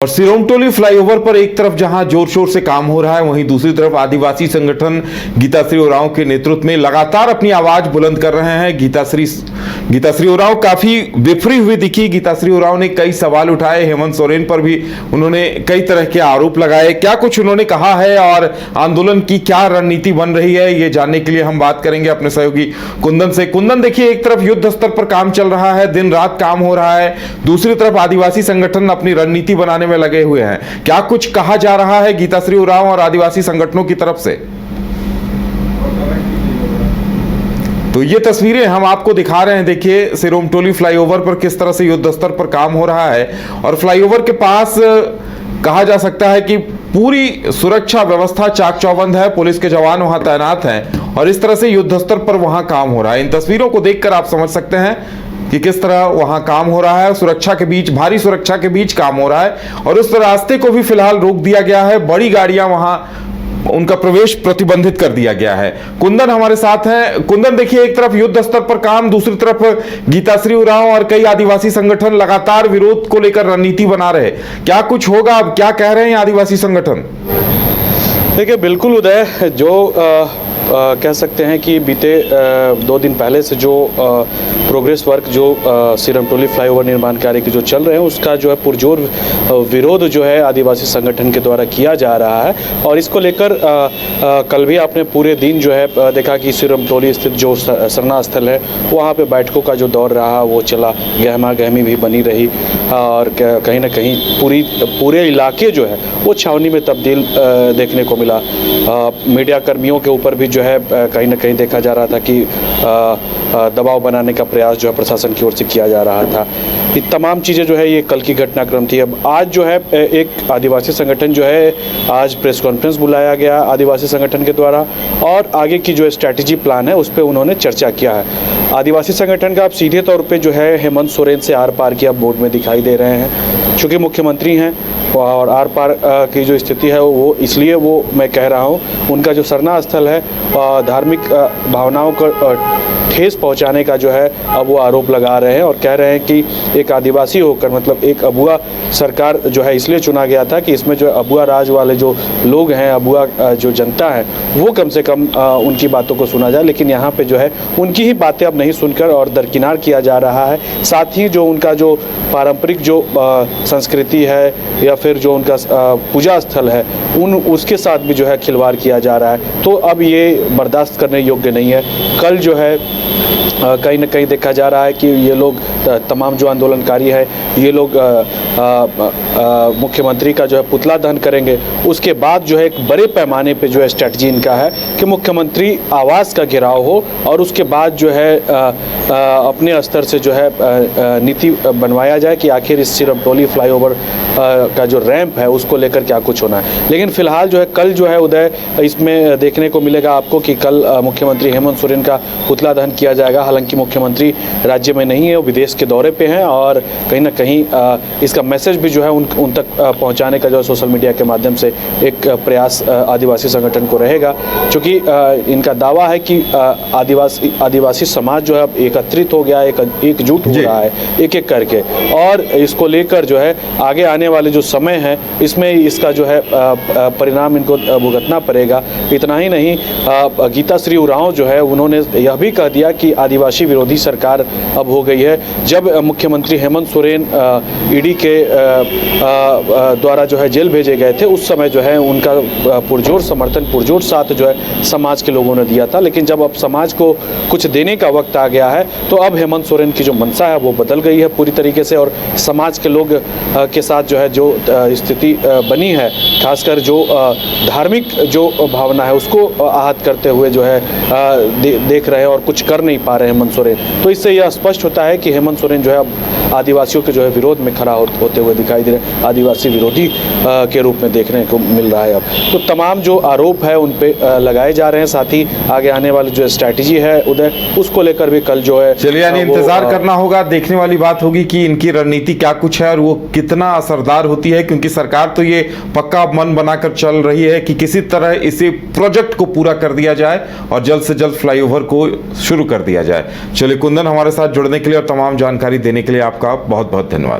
और सिरोमटोली फ्लाईओवर पर एक तरफ जहां जोर शोर से काम हो रहा है, वहीं दूसरी तरफ आदिवासी संगठन गीताश्री उरांव के नेतृत्व में लगातार अपनी आवाज बुलंद कर रहे हैं। गीताश्री उरांव काफी बिफरी हुई दिखी। गीताश्री उरांव ने कई सवाल उठाए, हेमंत सोरेन पर भी उन्होंने कई तरह के आरोप लगाए। क्या कुछ उन्होंने कहा है और आंदोलन की क्या रणनीति बन रही है, ये जानने के लिए हम बात करेंगे अपने सहयोगी कुंदन से। कुंदन, देखिए, एक तरफ युद्ध स्तर पर काम चल रहा है, दिन रात काम हो रहा है, दूसरी तरफ आदिवासी संगठन अपनी रणनीति बनाने में लगे हुए हैं। क्या कुछ कहा जा रहा है गीताश्री उरांव और आदिवासी संगठनों की तरफ से? तो ये तस्वीरें हम आपको दिखा रहे हैं। देखिए, सिरोमटोली फ्लाईओवर पर किस तरह से युद्ध स्तर पर काम हो रहा है और फ्लाईओवर के पास कहा जा सकता है कि पूरी सुरक्षा व्यवस्था चाक चौबंद है, पुलिस के जवान वहां तैनात हैं और इस तरह से युद्ध स्तर पर वहां काम हो रहा है। इन तस्वीरों को देखकर आप समझ सकते हैं कि किस तरह वहां काम हो रहा है। सुरक्षा के बीच, भारी सुरक्षा के बीच काम हो रहा है और उस रास्ते को भी फिलहाल रोक दिया गया है। बड़ी गाड़ियां वहां, उनका प्रवेश प्रतिबंधित कर दिया गया है। कुंदन हमारे साथ हैं। कुंदन, देखिए, एक तरफ युद्ध स्तर पर काम, दूसरी तरफ गीताश्री उरांव और कई आदिवासी संगठन लगातार विरोध को लेकर रणनीति बना रहे। क्या कुछ होगा अब? क्या कह रहे हैं आदिवासी संगठन? देखिए, बिल्कुल उदय, जो कह सकते हैं कि बीते 2 दिन पहले से जो प्रोग्रेस वर्क जो सिरोमटोली फ्लाईओवर निर्माण कार्य की जो चल रहे हैं, उसका जो है पुरजोर विरोध जो है आदिवासी संगठन के द्वारा किया जा रहा है। और इसको लेकर कल भी आपने पूरे दिन जो है देखा कि सिरोमटोली स्थित जो सरना स्थल है, वहाँ पे बैठकों का जो दौर रहा वो चला, गहमा गहमी भी बनी रही और कहीं ना कहीं पूरे इलाके जो है वो छावनी में तब्दील देखने को मिला। मीडिया कर्मियों के ऊपर भी जो है कहीं ना कहीं देखा जा रहा था कि दबाव बनाने का प्रयास जो है प्रशासन की ओर से किया जा रहा था। ये तमाम चीज़ें जो है ये कल की घटनाक्रम थी। अब आज जो है एक आदिवासी संगठन जो है, आज प्रेस कॉन्फ्रेंस बुलाया गया आदिवासी संगठन के द्वारा और आगे की जो स्ट्रैटेजी प्लान है उस पर उन्होंने चर्चा किया है। आदिवासी संगठन का आप सीधे तौर पे जो है हेमंत सोरेन से आर पार की अब बोर्ड में दिखाई दे रहे हैं, चूँकि मुख्यमंत्री हैं और आर पार की जो स्थिति है वो इसलिए वो मैं कह रहा हूँ, उनका जो सरना स्थल है धार्मिक भावनाओं को ठेस पहुंचाने का जो है अब वो आरोप लगा रहे हैं और कह रहे हैं कि एक आदिवासी होकर, मतलब एक अबुआ सरकार जो है इसलिए चुना गया था कि इसमें जो अबुआ राज वाले जो लोग हैं, अबुआ जो जनता है, वो कम से कम उनकी बातों को सुना जाए। लेकिन यहाँ पे जो है उनकी ही बातें अब नहीं सुनकर और दरकिनार किया जा रहा है। साथ ही जो उनका जो पारंपरिक जो संस्कृति है या फिर जो उनका पूजा स्थल है, उसके साथ भी जो है खिलवाड़ किया जा रहा है। तो अब ये बर्दाश्त करने योग्य नहीं है। कल जो है कहीं ना कहीं देखा जा रहा है कि ये लोग, तमाम जो आंदोलनकारी है, ये लोग मुख्यमंत्री का जो है पुतला दहन करेंगे। उसके बाद जो है एक बड़े पैमाने पे जो है स्ट्रेटजी इनका है कि मुख्यमंत्री आवास का घेराव हो और उसके बाद जो है अपने स्तर से जो है नीति बनवाया जाए कि आखिर इस सिरोमटोली फ्लाईओवर का जो रैंप है उसको लेकर क्या कुछ होना है। लेकिन फिलहाल जो है कल जो है उदय, इसमें देखने को मिलेगा आपको कि कल मुख्यमंत्री हेमंत सोरेन का पुतला दहन किया जाएगा। हालांकि मुख्यमंत्री राज्य में नहीं है, वो विदेश के दौरे पे हैं और कहीं ना कहीं इसका मैसेज भी जो है उन तक पहुंचाने का जो है सोशल मीडिया के माध्यम से एक प्रयास आदिवासी संगठन को रहेगा। क्योंकि इनका दावा है कि आदिवासी समाज जो है अब एकत्रित हो गया है, एकजुट हो रहा है एक एक करके, और इसको लेकर जो है आगे आने वाले जो समय है इसमें इसका जो है परिणाम इनको भुगतना पड़ेगा। इतना ही नहीं, गीताश्री उरांव जो है उन्होंने यह भी कह दिया कि आदिवासी विरोधी सरकार अब हो गई है। जब मुख्यमंत्री हेमंत सोरेन ईडी के द्वारा जो है जेल भेजे गए थे, उस समय जो है उनका पुरजोर समर्थन, पुरजोर साथ जो है समाज के लोगों ने दिया था। लेकिन जब अब समाज को कुछ देने का वक्त आ गया है तो अब हेमंत सोरेन की जो मंशा है वो बदल गई है पूरी तरीके से और समाज के लोग के साथ जो है जो स्थिति बनी है, खासकर जो धार्मिक जो भावना है उसको आहत करते हुए जो है देख रहे हैं और कुछ कर नहीं पा रहे हैं हेमंत सोरेन। तो इससे यह स्पष्ट होता है कि हेमंत सोरेन जो है अब आदिवासियों के जो है विरोध में खड़ा होते हुए दिखाई दे रहे हैं, आदिवासी विरोधी के रूप में देखने को मिल रहा है अब। तो तमाम जो आरोप है उन पे लगाए जा रहे हैं। साथ ही आगे आने वाली जो स्ट्रैटेजी है उदय, उसको लेकर भी कल जो है, चलिए, यानी इंतजार करना होगा, देखने वाली बात होगी कि इनकी रणनीति क्या कुछ है और वो कितना असरदार होती है। क्योंकि सरकार तो ये पक्का मन बनाकर चल रही है कि किसी तरह इसी प्रोजेक्ट को पूरा कर दिया जाए और जल्द से जल्द फ्लाईओवर को शुरू कर दिया जाए। चलिए कुंदन, हमारे साथ जुड़ने के लिए और तमाम जानकारी देने के लिए आपका बहुत बहुत धन्यवाद।